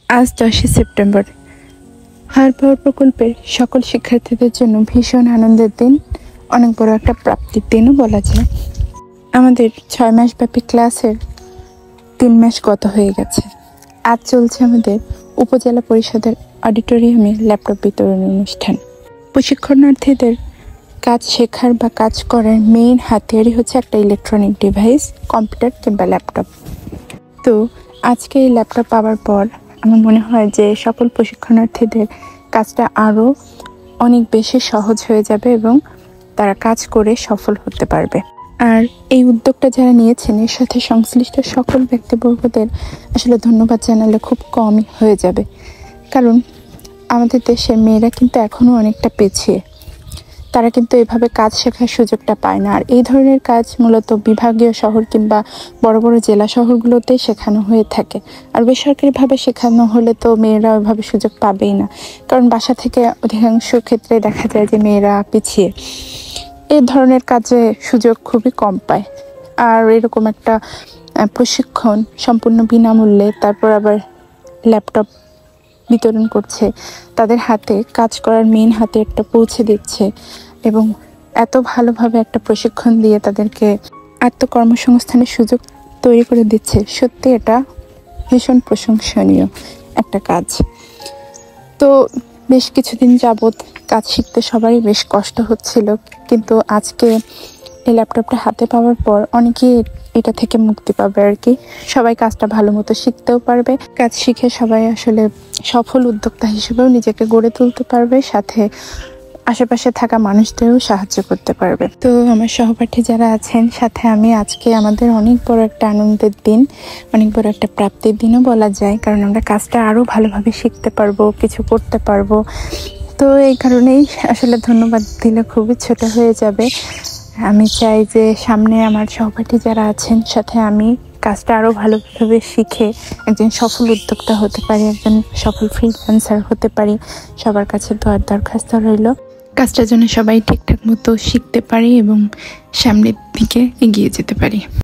আজ 10 সেপ্টেম্বর। হার পাওয়ার প্রকল্পের সকল শিক্ষার্থীদের জন্য ভীষণ আনন্দের দিন, অনেক বড় একটা প্রাপ্তির দিনও বলা যায়। আমাদের 6 মাসব্যাপী ক্লাসের 3 মাস গত হয়ে গেছে। আজ চলছে আমাদের উপজেলা পরিষদের অডিটোরিয়ামে ল্যাপটপ বিতরণ অনুষ্ঠান। প্রশিক্ষণার্থীদের কাজ শেখার বা কাজ করার মেইন হাতিয়ারই হচ্ছে একটা ইলেকট্রনিক ডিভাইস, কম্পিউটার কিংবা ল্যাপটপ। তো আজকে এই ল্যাপটপ পাওয়ার পর আমার মনে হয় যে সকল প্রশিক্ষণার্থীদের কাজটা আরও অনেক বেশি সহজ হয়ে যাবে এবং তারা কাজ করে সফল হতে পারবে। আর এই উদ্যোগটা যারা নিয়েছেন এর সাথে সংশ্লিষ্ট সকল ব্যক্তিবর্গদের আসলে ধন্যবাদ জানালে খুব কমই হয়ে যাবে, কারণ আমাদের দেশের মেয়েরা কিন্তু এখনও অনেকটা পিছিয়ে। তারা কিন্তু এভাবে কাজ শেখার সুযোগটা পায় না। আর এই ধরনের কাজ মূলত বিভাগীয় শহর কিংবা বড় বড় জেলা শহরগুলোতে শেখানো হয়ে থাকে। আর বেসরকারিভাবে শেখানো হলে তো মেয়েরা ওইভাবে সুযোগ পাবেই না, কারণ বাসা থেকে অধিকাংশ ক্ষেত্রে দেখা যায় যে মেয়েরা পিছিয়ে এই ধরনের কাজে সুযোগ খুবই কম পায়। আর এরকম একটা প্রশিক্ষণ সম্পূর্ণ বিনামূল্যে, তারপর আবার ল্যাপটপ বিতরণ করছে, তাদের হাতে কাজ করার মেইন হাতে একটা পৌঁছে দিচ্ছে এবং এত ভালোভাবে একটা প্রশিক্ষণ দিয়ে তাদেরকে আত্মকর্মসংস্থানের সুযোগ তৈরি করে দিচ্ছে। সত্যি এটা ভীষণ প্রশংসনীয় একটা কাজ। তো বেশ কিছুদিন যাবৎ কাজ শিখতে সবারই বেশ কষ্ট হচ্ছিল, কিন্তু আজকে এই ল্যাপটপটা হাতে পাওয়ার পর অনেকেই এটা থেকে মুক্তি পাবে আর কি। সবাই কাজটা ভালো মতো শিখতেও পারবে, কাজ শিখে সবাই আসলে সফল উদ্যোক্তা হিসেবেও নিজেকে গড়ে তুলতে পারবে, সাথে আশেপাশে থাকা মানুষদেরও সাহায্য করতে পারবে। তো আমার সহপাঠী যারা আছেন সাথে আমি, আজকে আমাদের অনেক বড় একটা আনন্দের দিন, অনেক বড় একটা প্রাপ্তির দিনও বলা যায়, কারণ আমরা কাজটা আরও ভালোভাবে শিখতে পারবো, কিছু করতে পারবো। তো এই কারণেই আসলে ধন্যবাদ দিলে খুবই ছোট হয়ে যাবে। আমি চাই যে সামনে আমার সহপাঠী যারা আছেন সাথে আমি কাজটা আরও ভালোভাবে শিখে একজন সফল উদ্যোক্তা হতে পারি, একজন সফল ফ্রিল্যান্সার হতে পারি। সবার কাছে দরখাস্ত রইল কাজটার জন্য সবাই ঠিকঠাক মতো শিখতে পারি এবং সামনের দিকে এগিয়ে যেতে পারি।